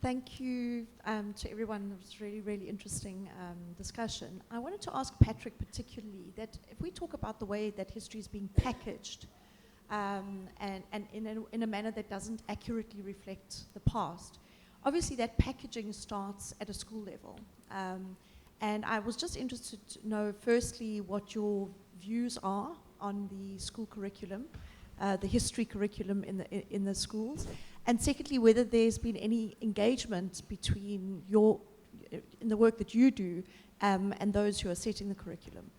Thank you to everyone. It was really, really interesting discussion. I wanted to ask Patric particularly that if we talk about the way that history is being packaged and in a manner that doesn't accurately reflect the past, obviously that packaging starts at a school level. And I was just interested to know, firstly, what your views are on the school curriculum, the history curriculum in the schools. And secondly, whether there's been any engagement between in the work that you do and those who are setting the curriculum.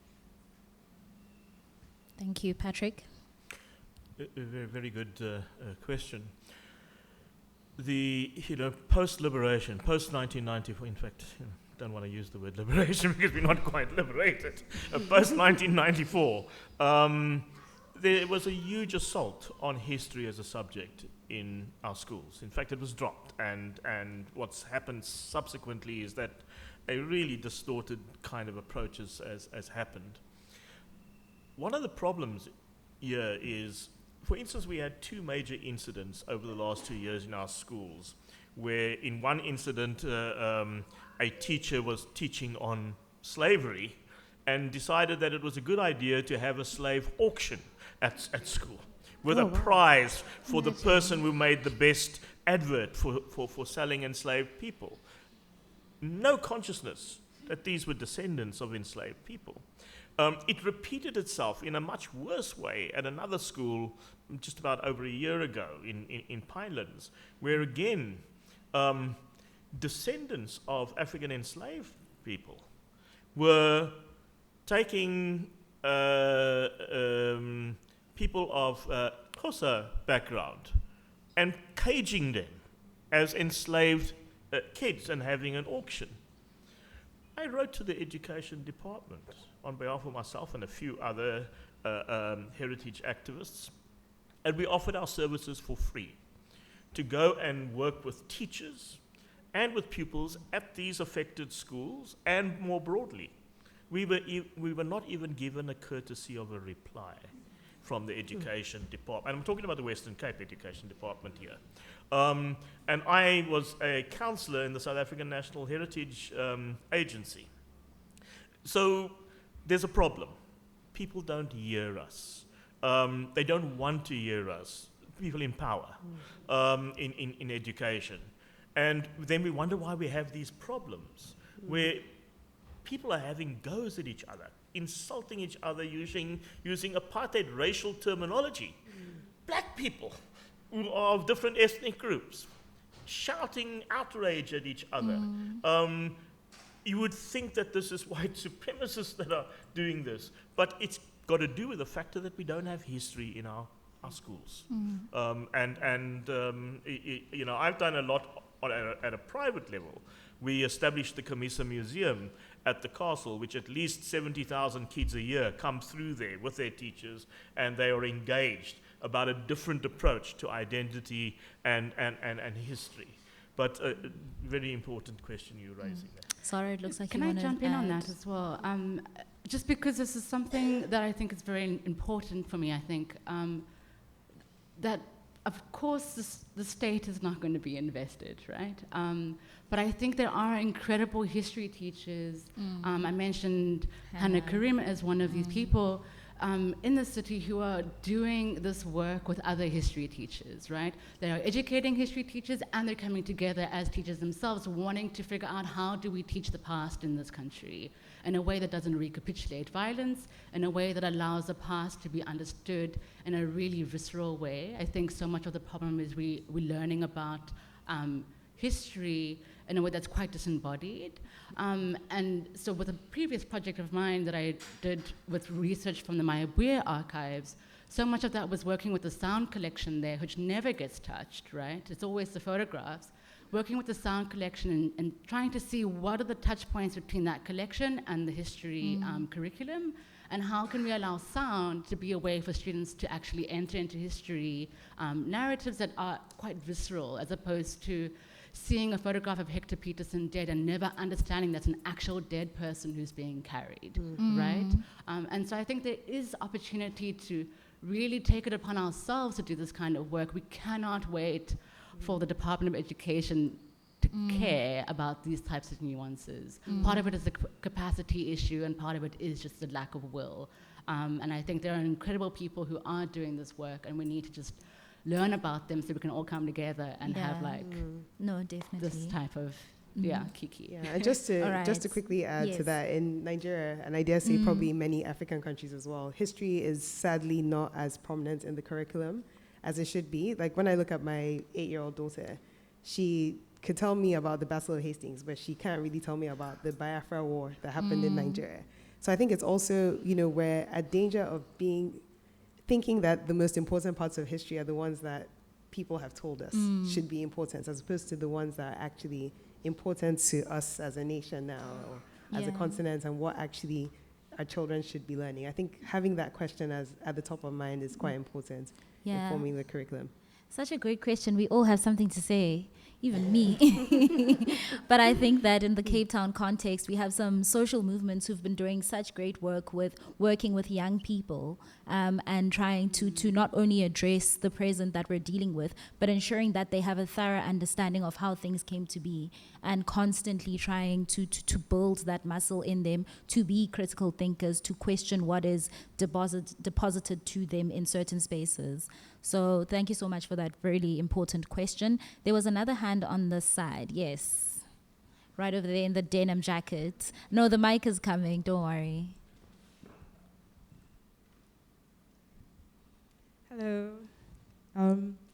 Thank you, Patric. A very, very good question. The post-liberation, post-1994. In fact, don't want to use the word liberation because we're not quite liberated. Post-1994, there was a huge assault on history as a subject in our schools. In fact, it was dropped, and what's happened subsequently is that a really distorted kind of approach has happened. One of the problems here is, for instance, we had two major incidents over the last 2 years in our schools, where in one incident, a teacher was teaching on slavery and decided that it was a good idea to have a slave auction at school with a prize for the person who made the best advert for selling enslaved people. No consciousness that these were descendants of enslaved people. It repeated itself in a much worse way at another school just about over a year ago in Pinelands, where again, descendants of African enslaved people were taking people of Xhosa background and caging them as enslaved kids and having an auction. I wrote to the education department on behalf of myself and a few other heritage activists, and we offered our services for free to go and work with teachers and with pupils at these affected schools and more broadly. We were not even given a courtesy of a reply from the education department. And I'm talking about the Western Cape Education Department here. And I was a councillor in the South African National Heritage Agency. So there's a problem. People don't hear us. They don't want to hear us, people in power, in education. And then we wonder why we have these problems, where people are having goes at each other, insulting each other using apartheid racial terminology. Black people who are of different ethnic groups shouting outrage at each other. You would think that this is white supremacists that are doing this, but it's got to do with the factor that we don't have history in our schools. I've done a lot at a private level. We established the Camisa Museum at the castle, which at least 70,000 kids a year come through there with their teachers, and they are engaged about a different approach to identity and history. But a very important question you're raising there. Zara, it looks like Can you I want to jump in on that as well? Just because this is something that I think is very important for me, I think, that of course the state is not going to be invested, right? But I think there are incredible history teachers. I mentioned Hannah Karima as one of these people in the city who are doing this work with other history teachers, right? They are educating history teachers, and they're coming together as teachers themselves, wanting to figure out how do we teach the past in this country in a way that doesn't recapitulate violence, in a way that allows the past to be understood in a really visceral way. I think so much of the problem is we're learning about history in a way that's quite disembodied. And so with a previous project of mine that I did with research from the Mayabue archives, so much of that was working with the sound collection there, which never gets touched, right? It's always the photographs. Working with the sound collection and trying to see what are the touch points between that collection and the history curriculum, and how can we allow sound to be a way for students to actually enter into history narratives that are quite visceral, as opposed to seeing a photograph of Hector Peterson dead and never understanding that's an actual dead person who's being carried, right? And so I think there is opportunity to really take it upon ourselves to do this kind of work. We cannot wait for the Department of Education to care about these types of nuances. Part of it is the capacity issue, and part of it is just the lack of will. And I think there are incredible people who are doing this work, and we need to just learn about them so we can all come together and have no, definitely this type of kiki. Yeah, and just to quickly add to that, in Nigeria, and I dare say probably many African countries as well, history is sadly not as prominent in the curriculum as it should be. Like when I look at my 8-year-old daughter, she could tell me about the Battle of Hastings, but she can't really tell me about the Biafra War that happened in Nigeria. So I think it's also, we're at danger of being thinking that the most important parts of history are the ones that people have told us should be important, as opposed to the ones that are actually important to us as a nation now, or as a continent, and what actually our children should be learning. I think having that question as at the top of mind is quite important in forming the curriculum. Such a great question. We all have something to say, even me. But I think that in the Cape Town context, we have some social movements who've been doing such great work with working with young people and trying to not only address the present that we're dealing with, but ensuring that they have a thorough understanding of how things came to be, and constantly trying to build that muscle in them to be critical thinkers, to question what is deposited to them in certain spaces. So thank you so much for that really important question. There was another hand on the side. Yes. Right over there in the denim jacket. No, the mic is coming. Don't worry. Hello.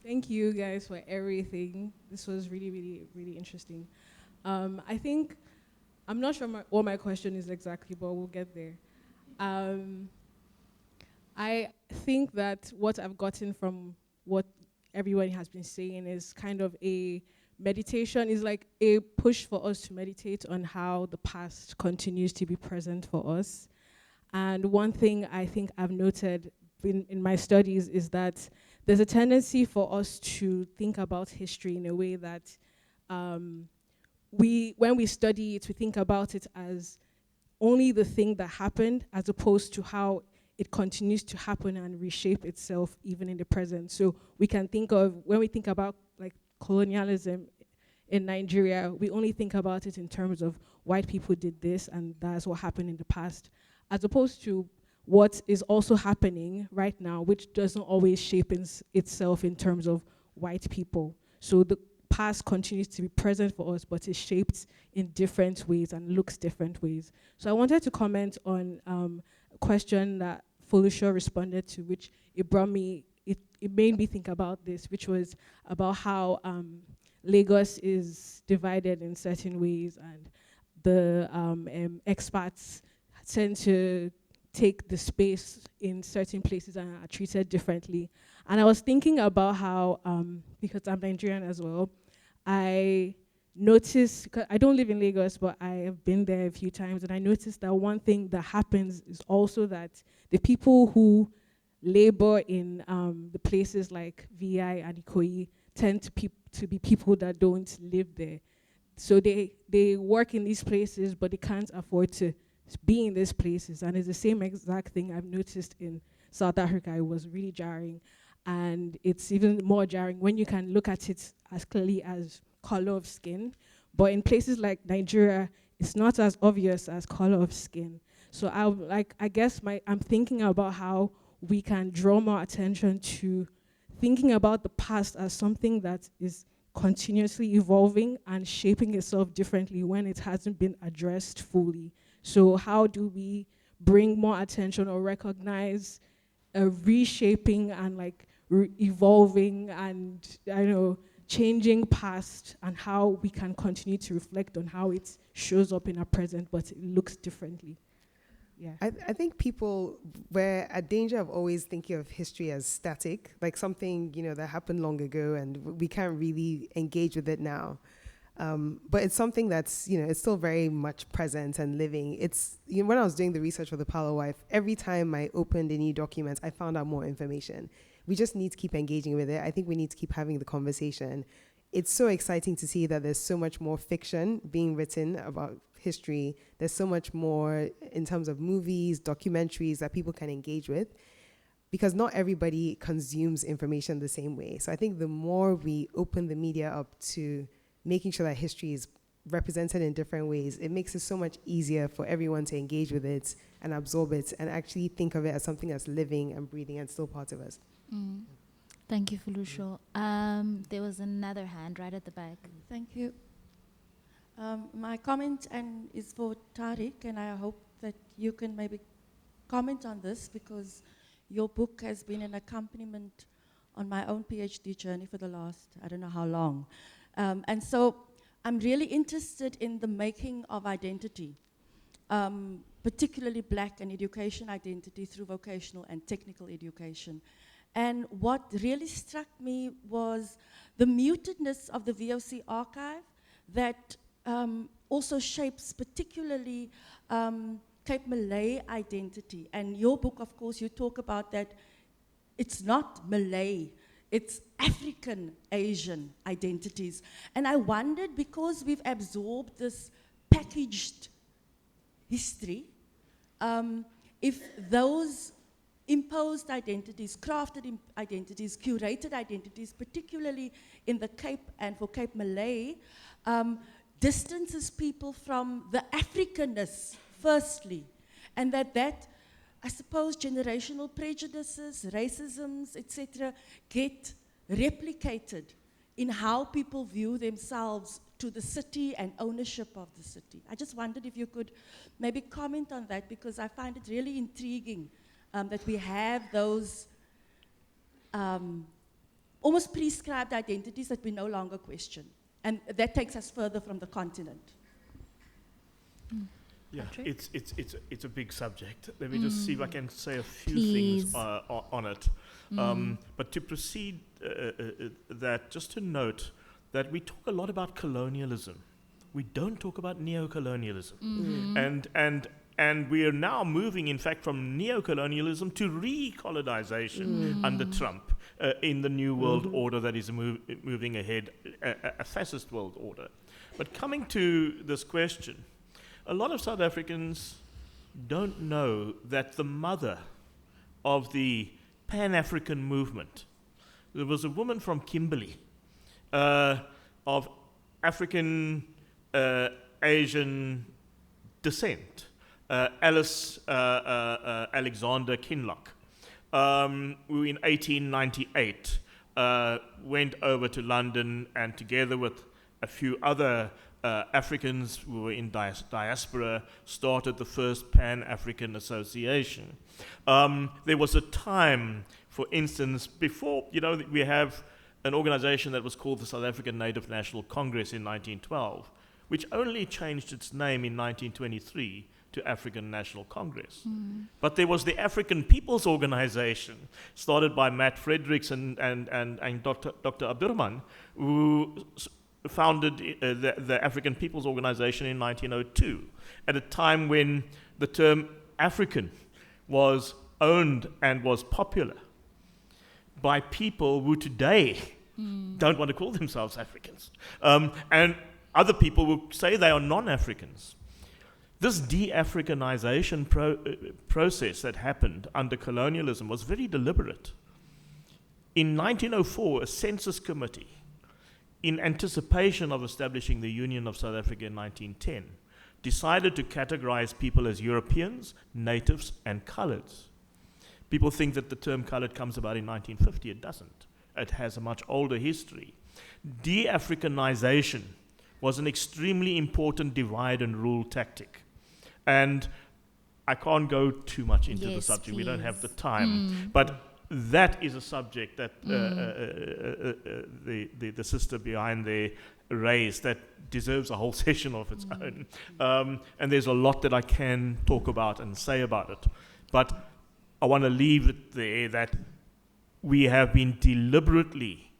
Thank you guys for everything. This was really, really, really interesting. I think, I'm not sure what my question is exactly, but we'll get there. I think that what I've gotten from what everyone has been saying is kind of a meditation, is like a push for us to meditate on how the past continues to be present for us. And one thing I think I've noted in my studies is that there's a tendency for us to think about history in a way that when we study it, we think about it as only the thing that happened, as opposed to how it continues to happen and reshape itself even in the present. So we can think of, when we think about like colonialism in Nigeria, we only think about it in terms of white people did this and that's what happened in the past, as opposed to what is also happening right now, which doesn't always shape itself in terms of white people. So the past continues to be present for us, but is shaped in different ways and looks different ways. So I wanted to comment on a question that Foluso responded to, which it made me think about this, which was about how Lagos is divided in certain ways, and the expats tend to take the space in certain places and are treated differently. And I was thinking about how, because I'm Nigerian as well, I noticed, because I don't live in Lagos, but I have been there a few times, and I noticed that one thing that happens is also that the people who labor in the places like VI and Ikoyi tend to be people that don't live there. So they work in these places, but they can't afford to be in these places. And it's the same exact thing I've noticed in South Africa. It was really jarring. And it's even more jarring when you can look at it as clearly as color of skin. But in places like Nigeria, it's not as obvious as color of skin. So I guess I'm thinking about how we can draw more attention to thinking about the past as something that is continuously evolving and shaping itself differently when it hasn't been addressed fully. So how do we bring more attention or recognize a reshaping and evolving and changing past, and how we can continue to reflect on how it shows up in our present, but it looks differently. Yeah. I think people were at danger of always thinking of history as static, like something, that happened long ago and we can't really engage with it now. But it's something that's, it's still very much present and living. It's, when I was doing the research for the Palo Wife, every time I opened a new document, I found out more information. We just need to keep engaging with it. I think we need to keep having the conversation. It's so exciting to see that there's so much more fiction being written about history. There's so much more in terms of movies, documentaries that people can engage with, because not everybody consumes information the same way. So I think the more we open the media up to making sure that history is represented in different ways, it makes it so much easier for everyone to engage with it and absorb it and actually think of it as something that's living and breathing and still part of us. Thank you, Foluso. There was another hand right at the back. Thank you. My comment is for Tariq, and I hope that you can maybe comment on this, because your book has been an accompaniment on my own PhD journey for the last, I don't know how long. And so I'm really interested in the making of identity, particularly black and education identity through vocational and technical education. And what really struck me was the mutedness of the VOC archive that also shapes particularly Cape Malay identity. And your book, of course, you talk about that it's not Malay, it's African Asian identities. And I wondered, because we've absorbed this packaged history, if those imposed identities, crafted identities, curated identities, particularly in the Cape and for Cape Malay, distances people from the Africanness, firstly, and that, I suppose, generational prejudices, racisms, etc., get replicated in how people view themselves to the city and ownership of the city. I just wondered if you could maybe comment on that, because I find it really intriguing that we have those almost prescribed identities that we no longer question. And that takes us further from the continent. Yeah, Patric? it's a big subject. Let me just see if I can say a few Please. things on it. But to proceed, that just to note that we talk a lot about colonialism. We don't talk about neocolonialism. And we are now moving, in fact, from neocolonialism to recolonization under Trump in the new world order that is moving ahead, a fascist world order. But coming to this question, a lot of South Africans don't know that the mother of the Pan-African movement, there was a woman from Kimberley of African Asian descent, Alice Alexander Kinloch, who in 1898 went over to London and together with a few other Africans who were in diaspora started the first Pan-African Association. There was a time, for instance, before, we have an organization that was called the South African Native National Congress in 1912, which only changed its name in 1923 to African National Congress. But there was the African People's Organization, started by Matt Fredericks and Dr. Abdurrahman, who founded the African People's Organization in 1902, at a time when the term African was owned and was popular by people who today don't want to call themselves Africans. And other people will say they are non-Africans. This de-Africanization process that happened under colonialism was very deliberate. In 1904, a census committee, in anticipation of establishing the Union of South Africa in 1910, decided to categorize people as Europeans, natives, and coloreds. People think that the term colored comes about in 1950. It doesn't. It has a much older history. De-Africanization was an extremely important divide and rule tactic. And I can't go too much into the subject. We don't have the time. But that is a subject that the sister behind there raised that deserves a whole session of its own. And there's a lot that I can talk about and say about it. But I want to leave it there that we have been deliberately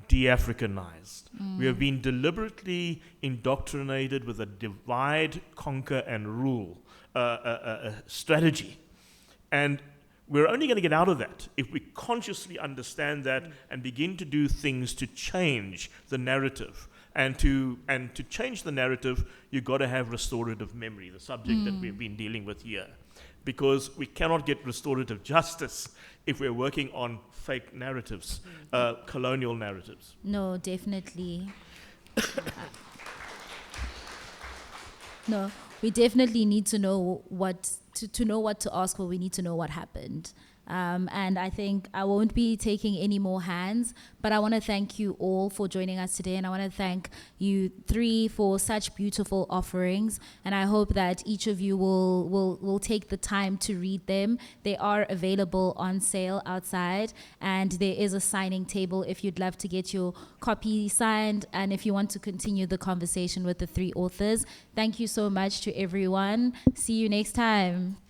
de-Africanized. We have been deliberately indoctrinated with a divide, conquer, and rule strategy. And we're only going to get out of that if we consciously understand that and begin to do things to change the narrative. And to change the narrative, you've got to have restorative memory, the subject that we've been dealing with here. Because we cannot get restorative justice if we're working on fake narratives, colonial narratives. No, definitely. No, we definitely need to know what to ask for. We need to know what happened. And I think I won't be taking any more hands, but I want to thank you all for joining us today. And I want to thank you three for such beautiful offerings. And I hope that each of you will take the time to read them. They are available on sale outside, and there is a signing table if you'd love to get your copy signed and if you want to continue the conversation with the three authors. Thank you so much to everyone. See you next time.